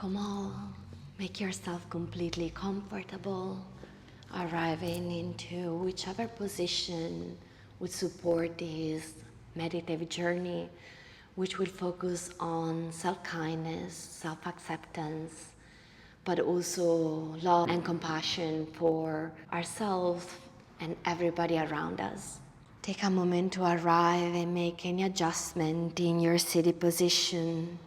Come on, make yourself completely comfortable, arriving into whichever position would support this meditative journey, which will focus on self-kindness, self-acceptance, but also love and compassion for ourselves and everybody around us. Take a moment to arrive and make any adjustment in your seated position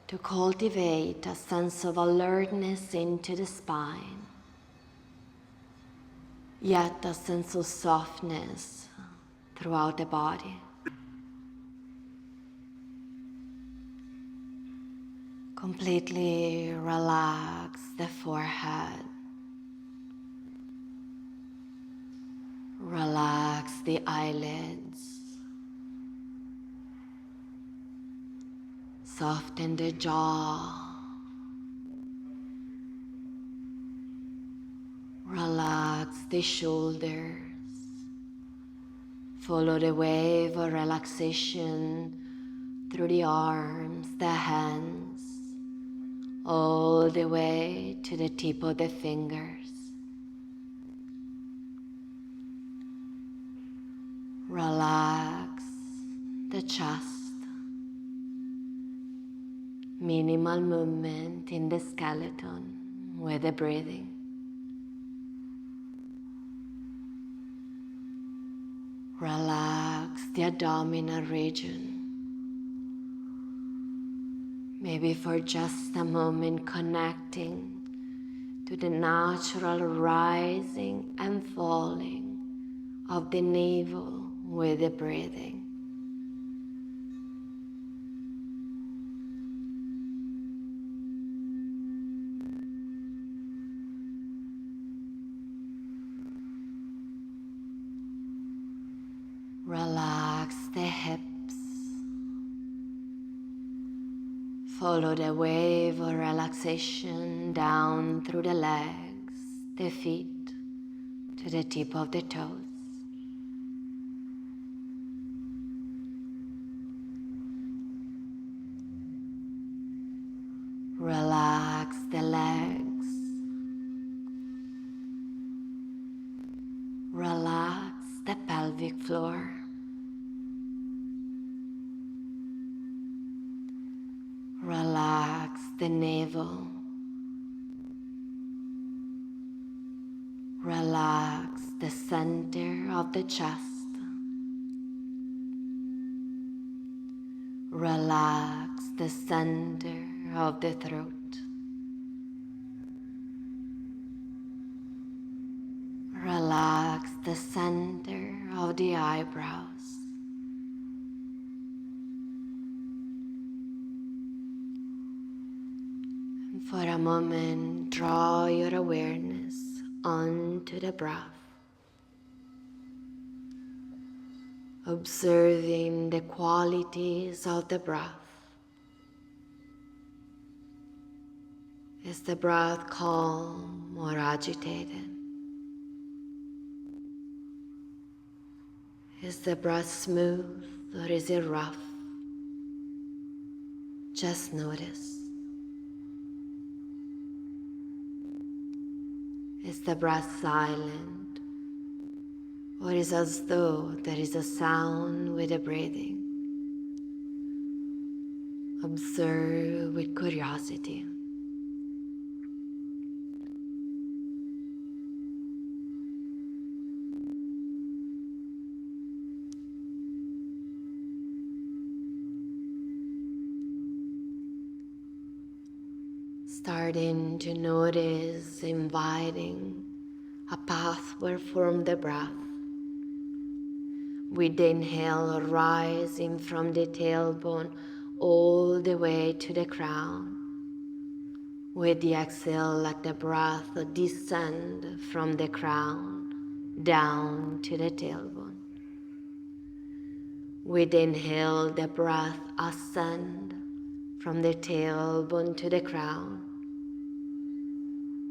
to cultivate a sense of alertness into the spine, yet a sense of softness throughout the body. Completely relax the forehead. Relax the eyelids. Soften the jaw. Relax the shoulders. Follow the wave of relaxation through the arms, the hands, all the way to the tip of the fingers. Relax the chest. Minimal movement in the skeleton with the breathing. Relax the abdominal region. Maybe for just a moment connecting to the natural rising and falling of the navel with the breathing. Relax the hips. Follow the wave of relaxation down through the legs, the feet, to the tip of the toes. Relax the legs. Relax the pelvic floor. Relax the navel. Relax the center of the chest. Relax the center of the throat. Relax the center of the eyebrows. And for a moment, draw your awareness onto the breath, observing the qualities of the breath. Is the breath calm or agitated? Is the breath smooth or is it rough? Just notice. Is the breath silent, or is it as though there is a sound with the breathing? Observe with curiosity. Starting to notice, inviting a pathway from the breath. With the inhale rising from the tailbone all the way to the crown. With the exhale, let the breath descend from the crown down to the tailbone. With the inhale, the breath ascend from the tailbone to the crown.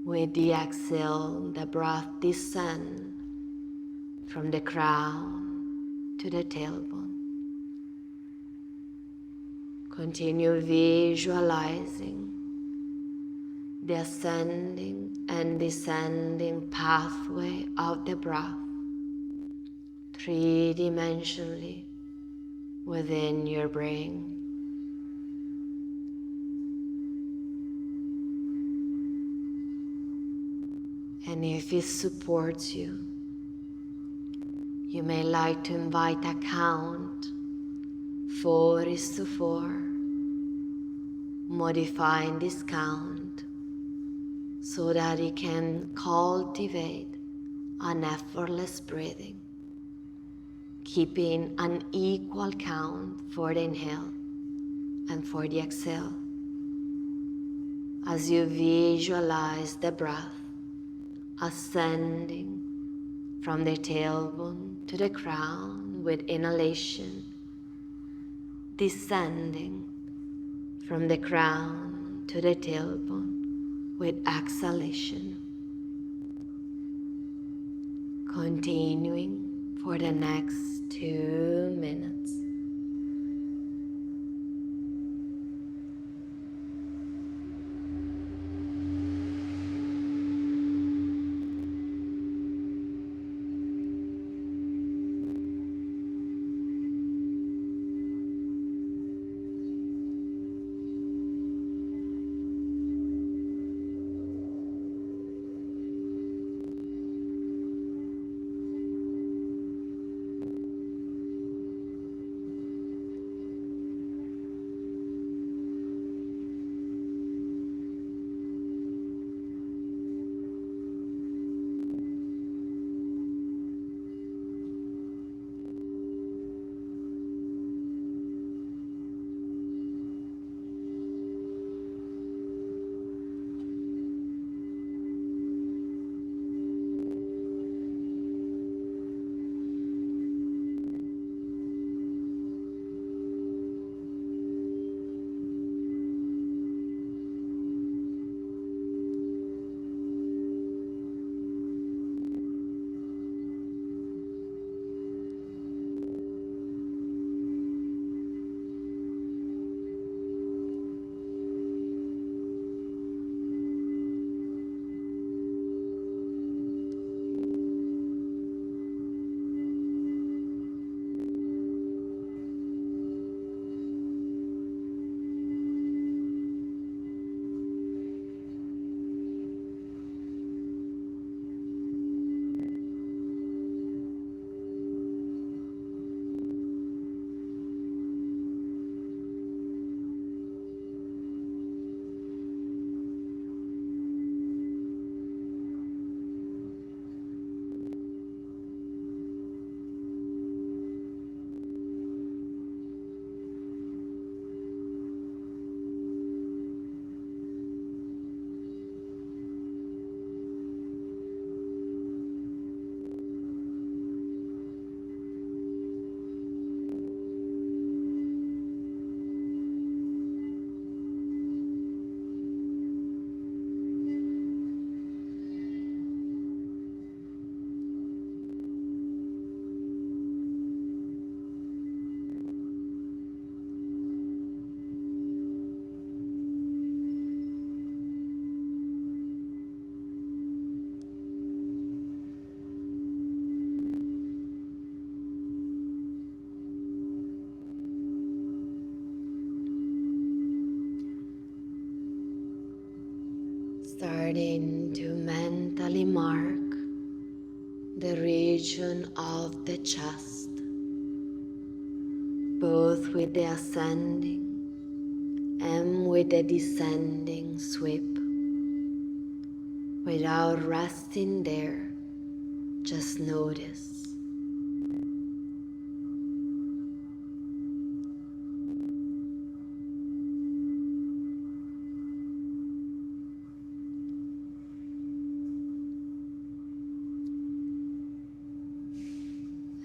With the exhale, the breath descend from the crown to the tailbone. Continue visualizing the ascending and descending pathway of the breath, three-dimensionally within your brain. And if it supports you, you may like to invite a count. 4 is to 4, modifying this count so that you can cultivate an effortless breathing, keeping an equal count for the inhale and for the exhale as you visualize the breath ascending from the tailbone to the crown with inhalation, descending from the crown to the tailbone with exhalation. Continuing for the next 2 minutes. Starting to mentally mark the region of the chest, both with the ascending and with the descending sweep. Without resting there, just notice.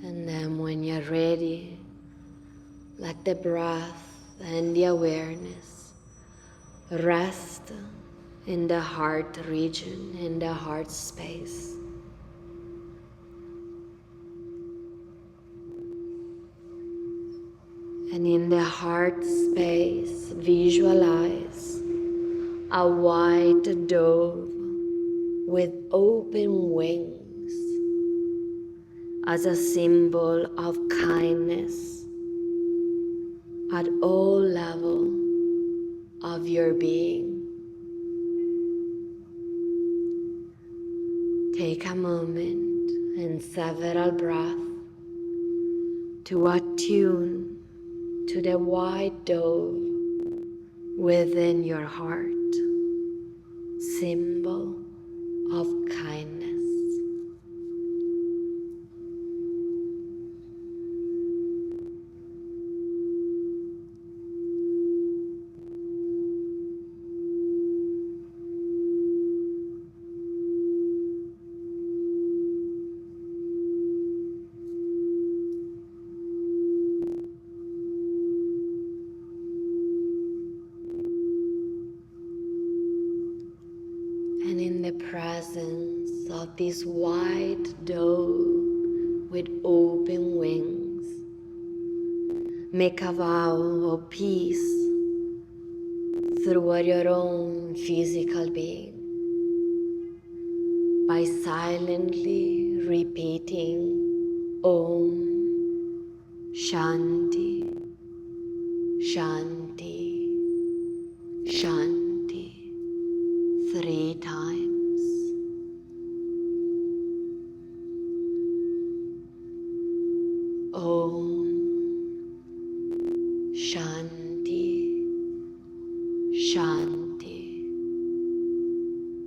And then when you're ready, let the breath and the awareness rest in the heart region, in the heart space. And in the heart space, visualize a white dove with open wings as a symbol of kindness at all levels of your being. Take a moment and several breaths to attune to the white dove within your heart, symbol of kindness. And in the presence of this white dove with open wings, make a vow of peace through your own physical being by silently repeating Om Shanti, Shanti, Shanti 3 times. Om Shanti, Shanti,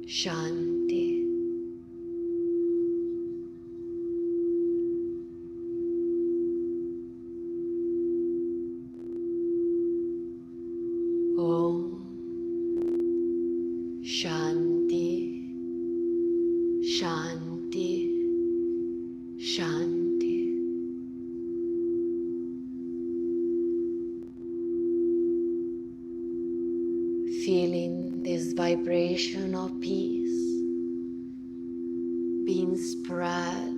Shanti. Om Shanti, Shanti, Shanti. Feeling this vibration of peace being spread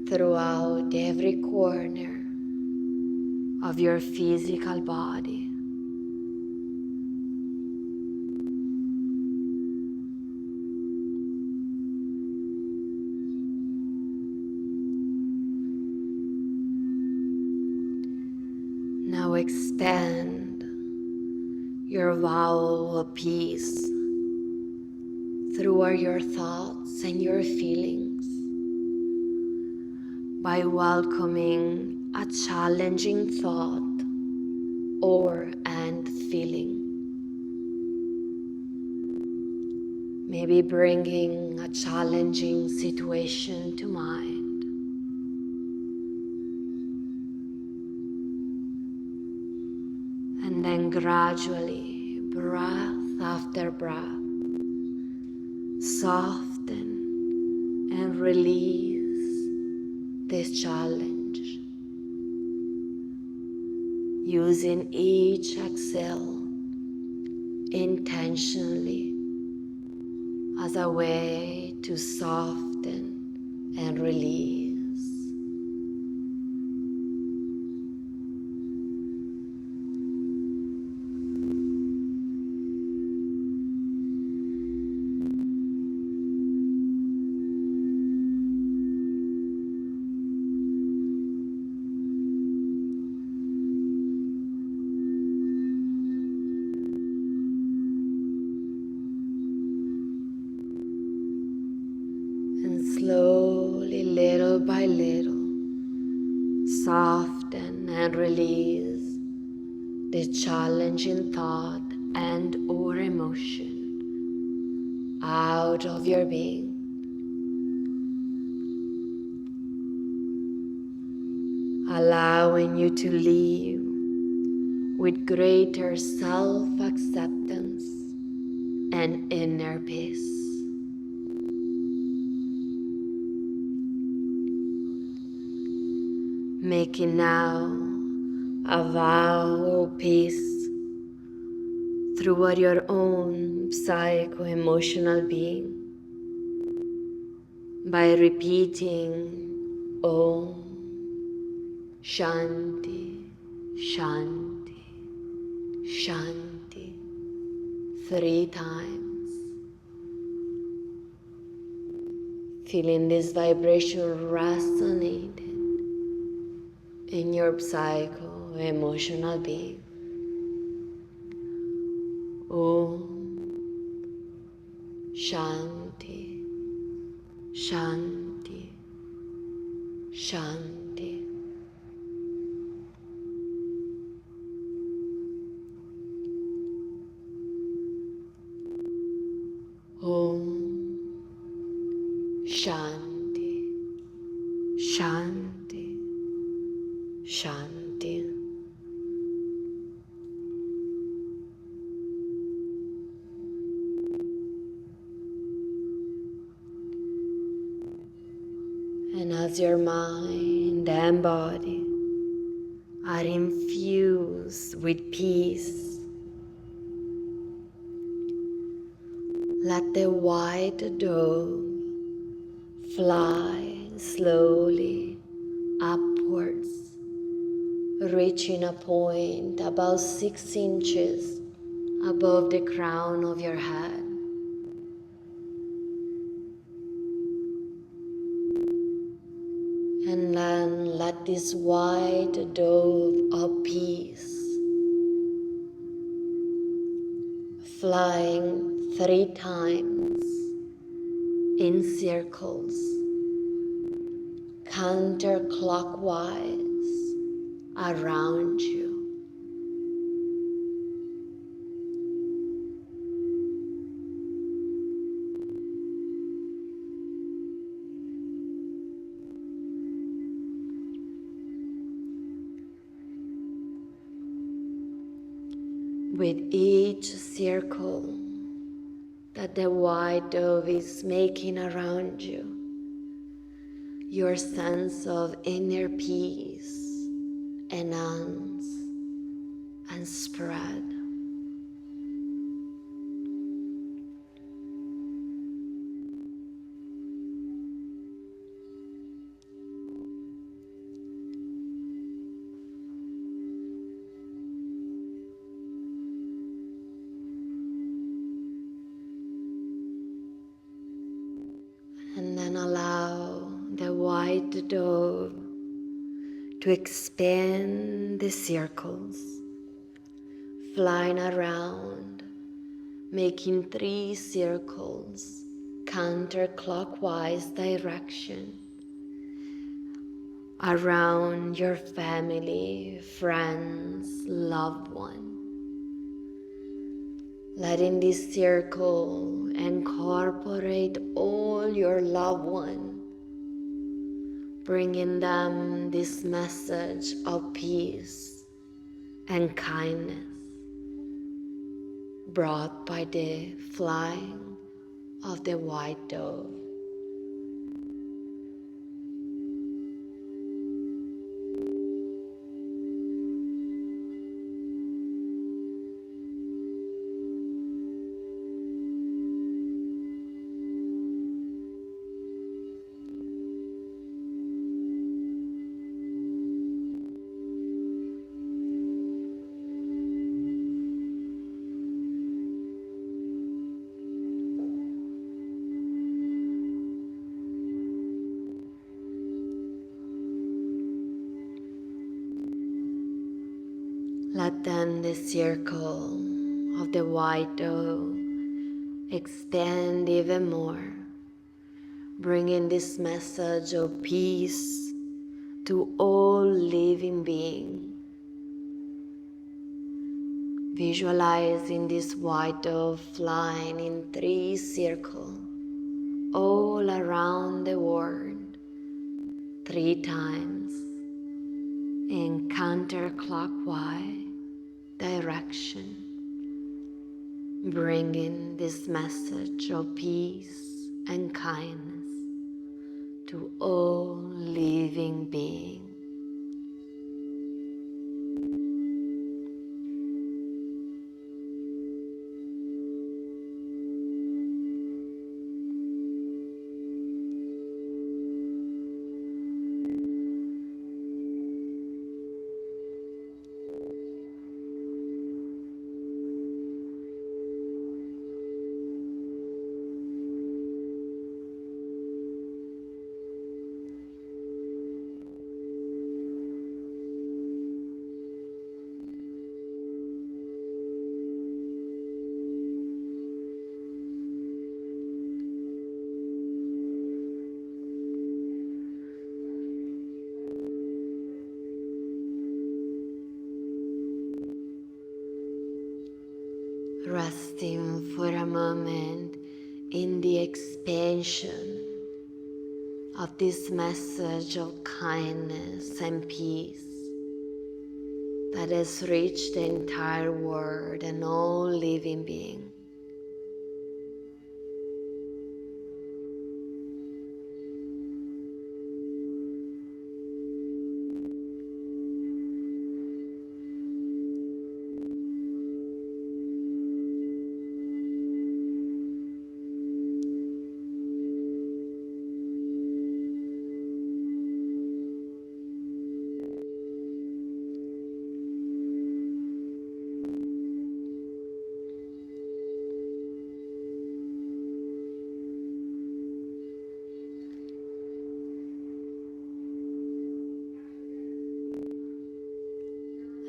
throughout every corner of your physical body. Now extend your vow of peace through your thoughts and your feelings by welcoming a challenging thought or and feeling. Maybe bringing a challenging situation to mind. And then gradually, breath after breath, soften and release this challenge, using each exhale intentionally as a way to soften and release. Slowly, little by little, soften and release the challenging thought and or emotion out of your being. Allowing you to live with greater self-acceptance and inner peace. Making now a vow of peace throughout your own psycho-emotional being by repeating Om Shanti, Shanti, Shanti 3 times. Feeling this vibration resonate in your psycho-emotional being. Om Shanti, Shanti, Shanti. Om Shanti, Shanti, Shanti. And as your mind and body are infused with peace, let the white dove fly slowly upwards, reaching a point about 6 inches above the crown of your head. And then let this white dove of peace flying 3 times in circles counterclockwise around you. With each circle that the white dove is making around you, your sense of inner peace enhance and spread. And then allow the white dove to expand the circles, flying around, making 3 circles counterclockwise direction around your family, friends, loved one. Letting this circle incorporate all your loved one, bringing them this message of peace and kindness brought by the flying of the white dove. Let then the circle of the white dove expand even more, bringing this message of peace to all living beings. Visualizing this white dove flying in 3 circles all around the world 3 times in counterclockwise direction, bringing this message of peace and kindness to all living beings. resting for a moment in the expansion of this message of kindness and peace that has reached the entire world and all living beings.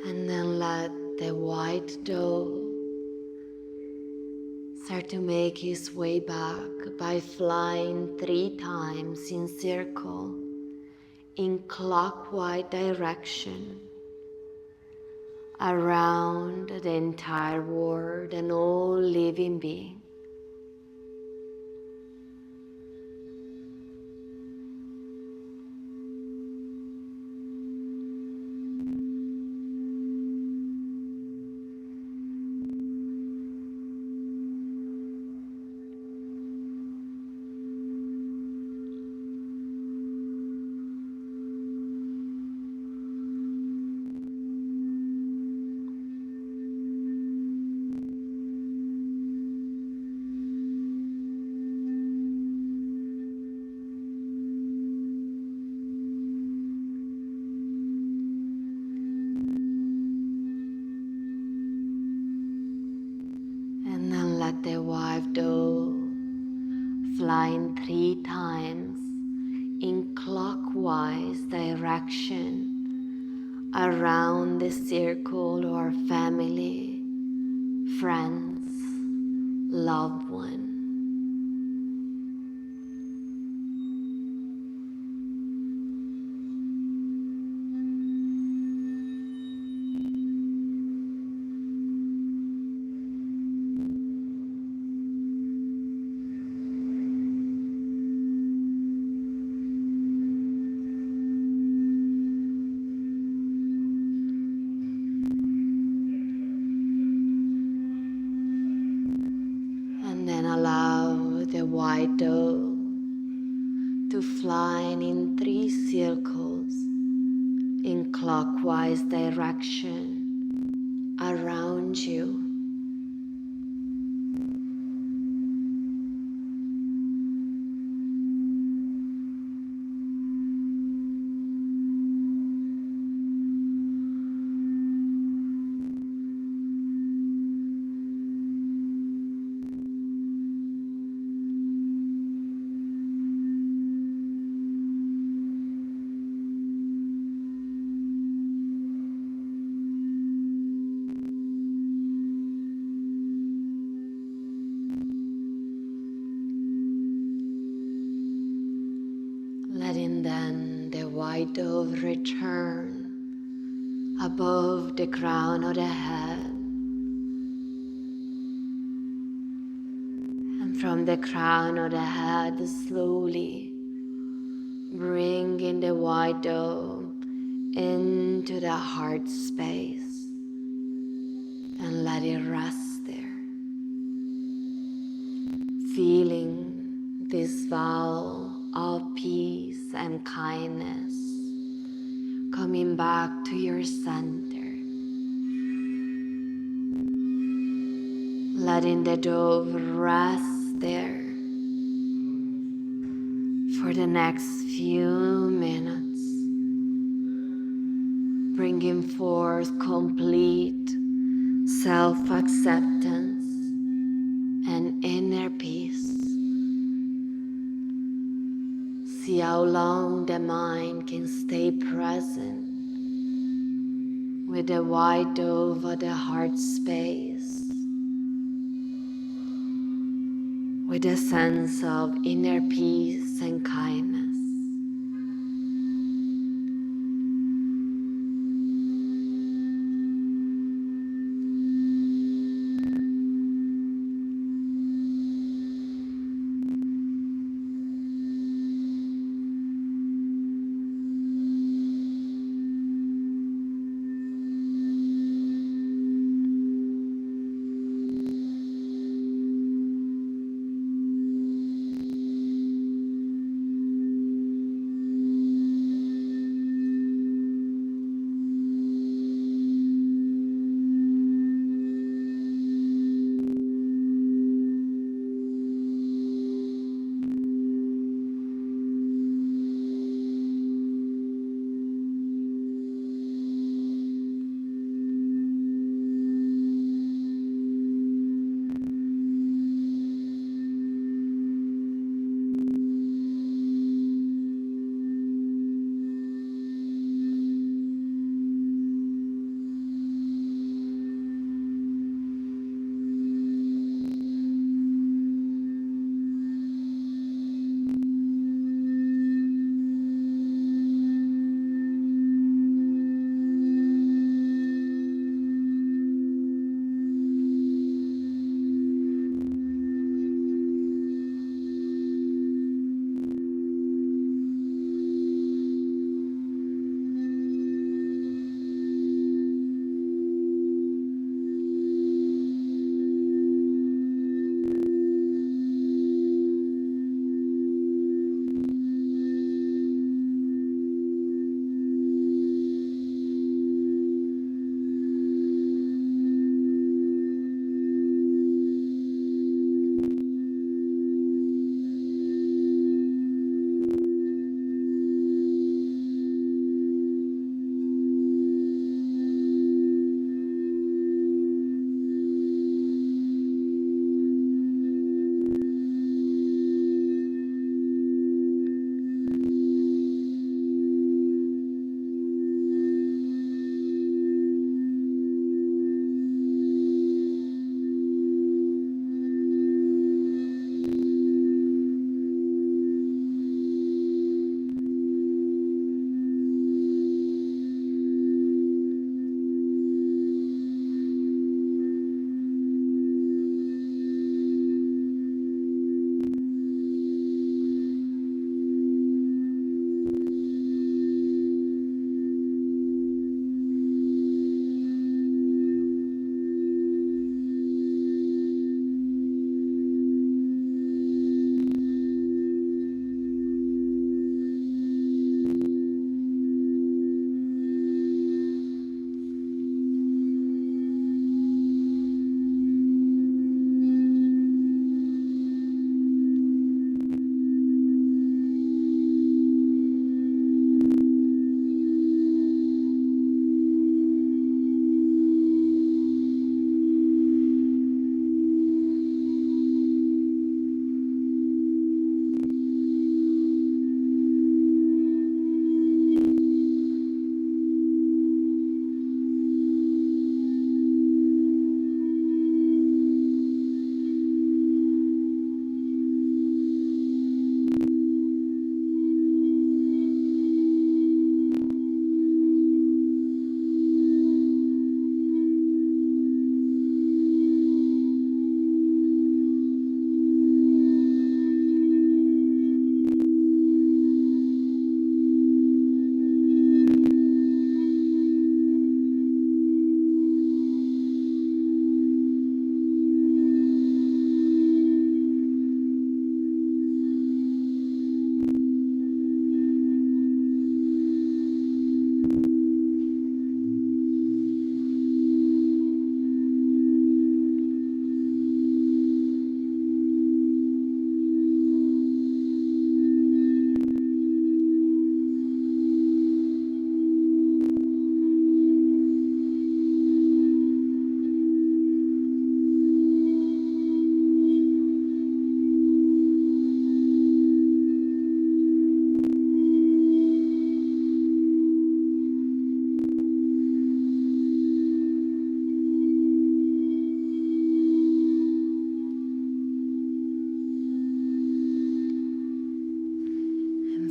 And then let the white dove start to make his way back by flying 3 times in circle in clockwise direction around the entire world and all living beings. And then let the white dove flying 3 times in clockwise direction around the circle or family, friends, loved one. And then allow the white dove to fly in 3 circles in clockwise direction around you. Letting then the white dove return above the crown of the head, and from the crown of the head slowly bringing the white dove into the heart space and let it rest there, feeling this vow of peace and kindness coming back to your center, letting the dove rest there for the next few minutes, bringing forth complete self-acceptance and inner peace. See how long the mind can stay present with the white dove of the heart space, with a sense of inner peace and kindness.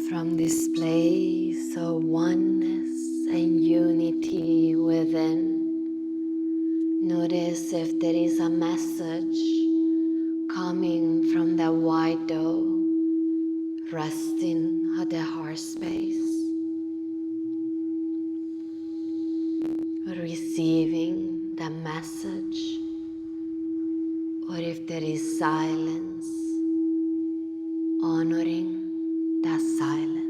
From this place of oneness and unity within, notice if there is a message coming from the white dove resting at the heart space, receiving the message, or if there is silence, honoring that silence.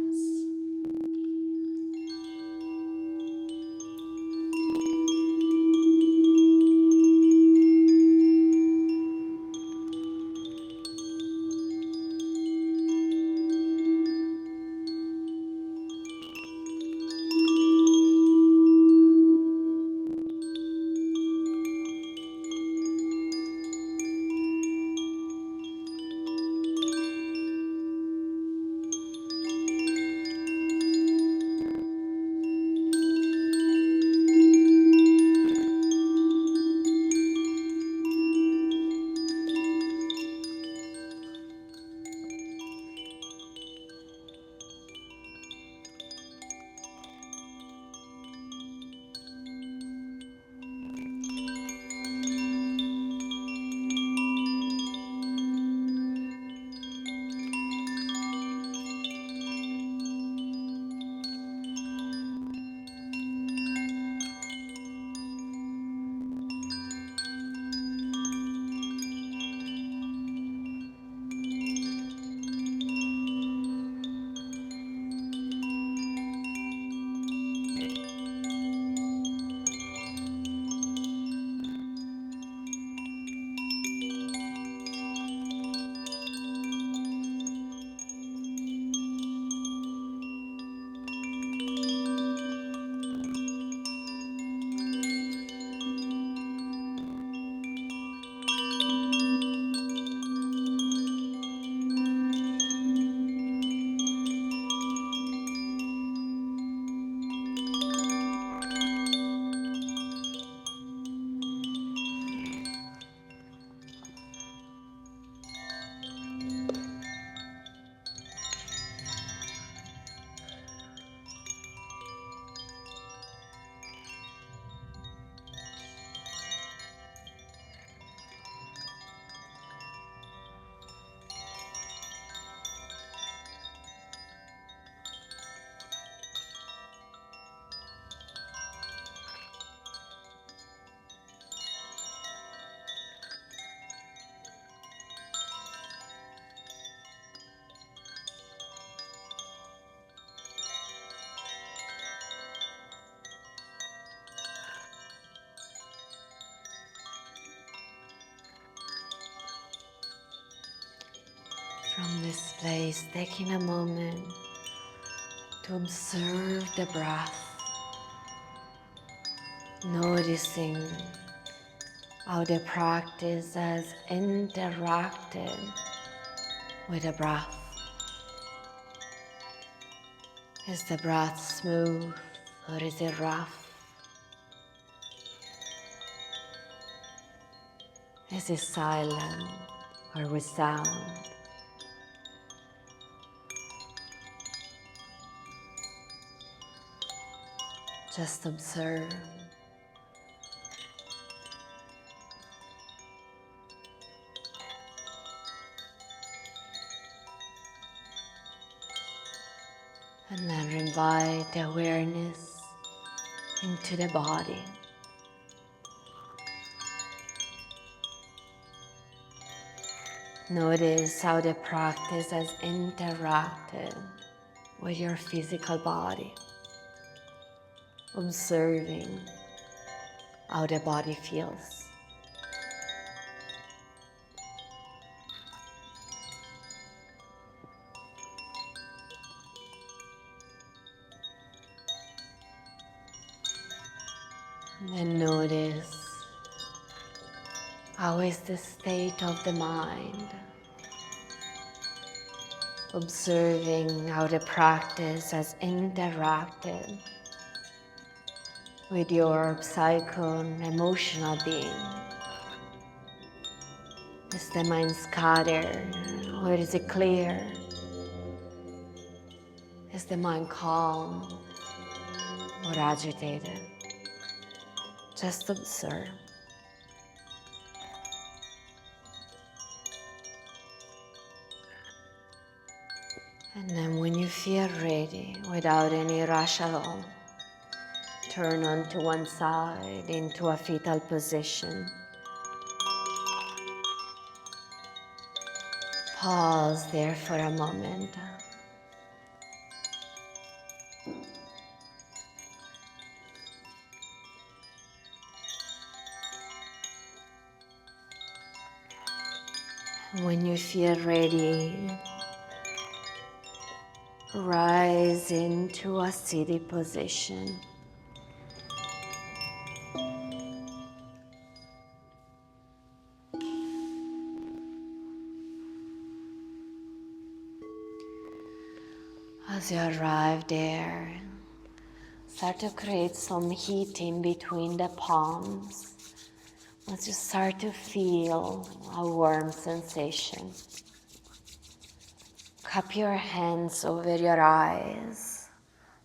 From this place, taking a moment to observe the breath, noticing how the practice has interacted with the breath. Is the breath smooth or is it rough? Is it silent or with sound? Just observe. And then invite the awareness into the body. Notice how the practice has interacted with your physical body. Observing how the body feels. And then notice how is the state of the mind. Observing how the practice has interacted with your psycho and emotional being. Is the mind scattered or is it clear? Is the mind calm or agitated? Just observe. And then when you feel ready, without any rush at all, turn onto one side into a fetal position. Pause there for a moment. When you feel ready, rise into a seated position. As you arrive there, start to create some heat in between the palms. Once you start to feel a warm sensation, cup your hands over your eyes.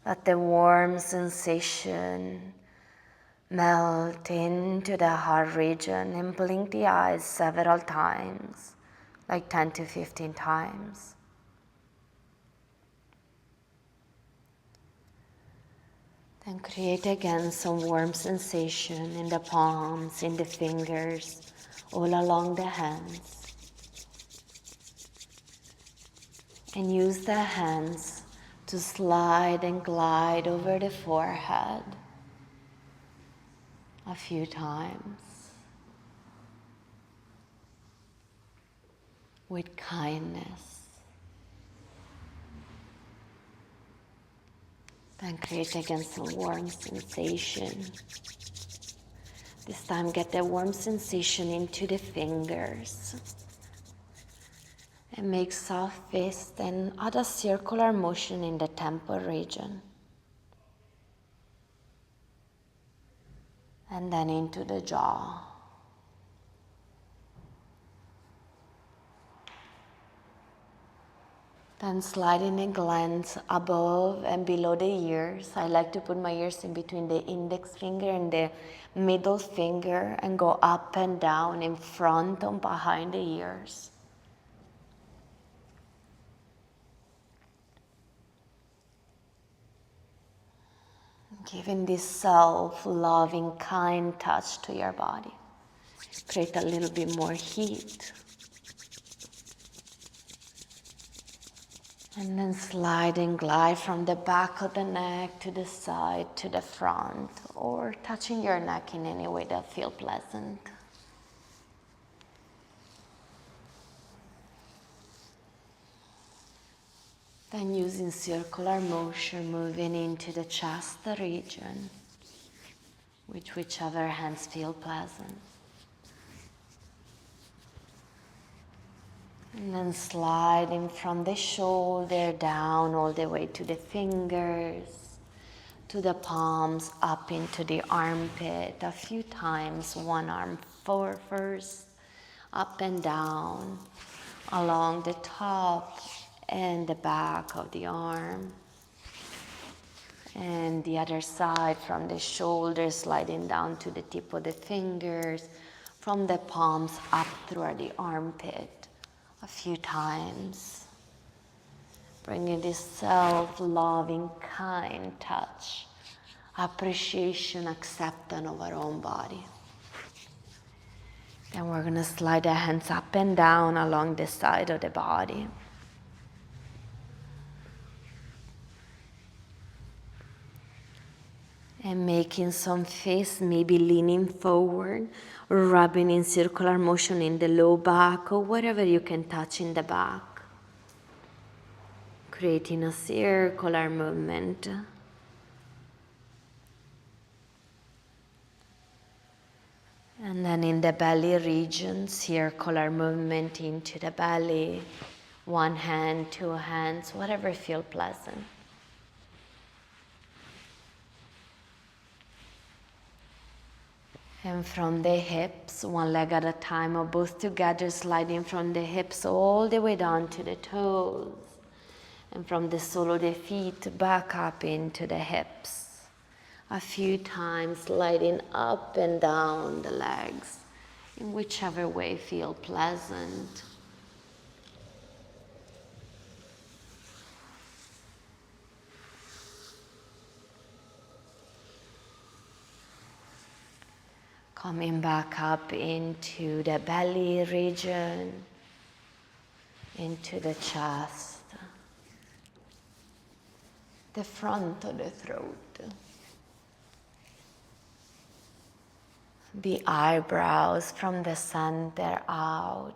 Let the warm sensation melt into the heart region and blink the eyes several times, like 10 to 15 times. Then create again some warm sensation in the palms, in the fingers, all along the hands. And use the hands to slide and glide over the forehead a few times with kindness. Then create again some warm sensation. This time get the warm sensation into the fingers. And make soft fist and add a circular motion in the temple region. And then into the jaw. Then sliding a glance above and below the ears. I like to put my ears in between the index finger and the middle finger and go up and down in front and behind the ears. Giving this self-loving, kind touch to your body. Create a little bit more heat. And then slide and glide from the back of the neck to the side, to the front, or touching your neck in any way that feels pleasant. Then using circular motion, moving into the chest region, with whichever hands feel pleasant. And then sliding from the shoulder down all the way to the fingers, to the palms, up into the armpit a few times. One arm forward first, up and down, along the top and the back of the arm. And the other side from the shoulder, sliding down to the tip of the fingers, from the palms up through the armpit. A few times, bringing this self-loving, kind touch, appreciation, acceptance of our own body. Then we're going to slide the hands up and down along the side of the body. And making some face, maybe leaning forward, rubbing in circular motion in the low back or whatever you can touch in the back. Creating a circular movement. And then in the belly region, circular movement into the belly. One hand, two hands, whatever feels pleasant. And from the hips, one leg at a time or both together, sliding from the hips all the way down to the toes. And from the sole of the feet back up into the hips. A few times sliding up and down the legs in whichever way feel pleasant. Coming back up into the belly region, into the chest, the front of the throat, the eyebrows from the center out.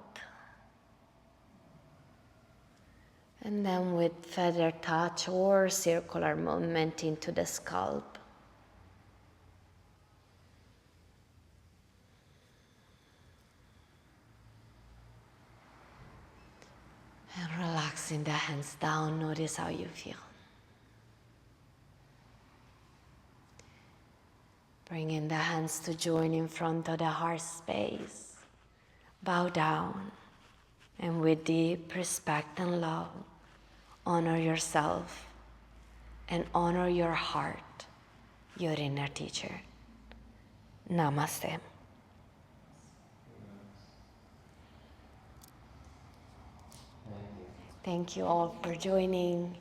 And then with feather touch or circular movement into the scalp. And relaxing the hands down, notice how you feel. Bringing the hands to join in front of the heart space. Bow down, and with deep respect and love, honor yourself and honor your heart, your inner teacher. Namaste. Thank you all for joining.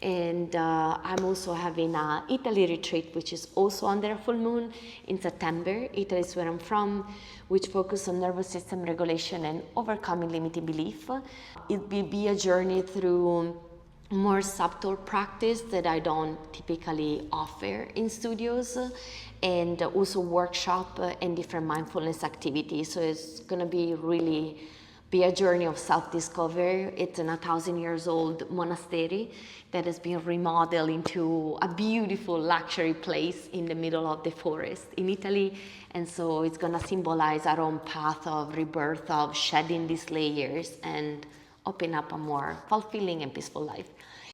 And I'm also having an Italy retreat, which is also under a full moon in September. Italy is where I'm from, which focuses on nervous system regulation and overcoming limiting belief. It will be a journey through more subtle practice that I don't typically offer in studios, and also workshop and different mindfulness activities. So it's gonna be a journey of self-discovery. It's an 1,000 years old monastery that has been remodeled into a beautiful luxury place in the middle of the forest in Italy. And so it's gonna symbolize our own path of rebirth, of shedding these layers and open up a more fulfilling and peaceful life.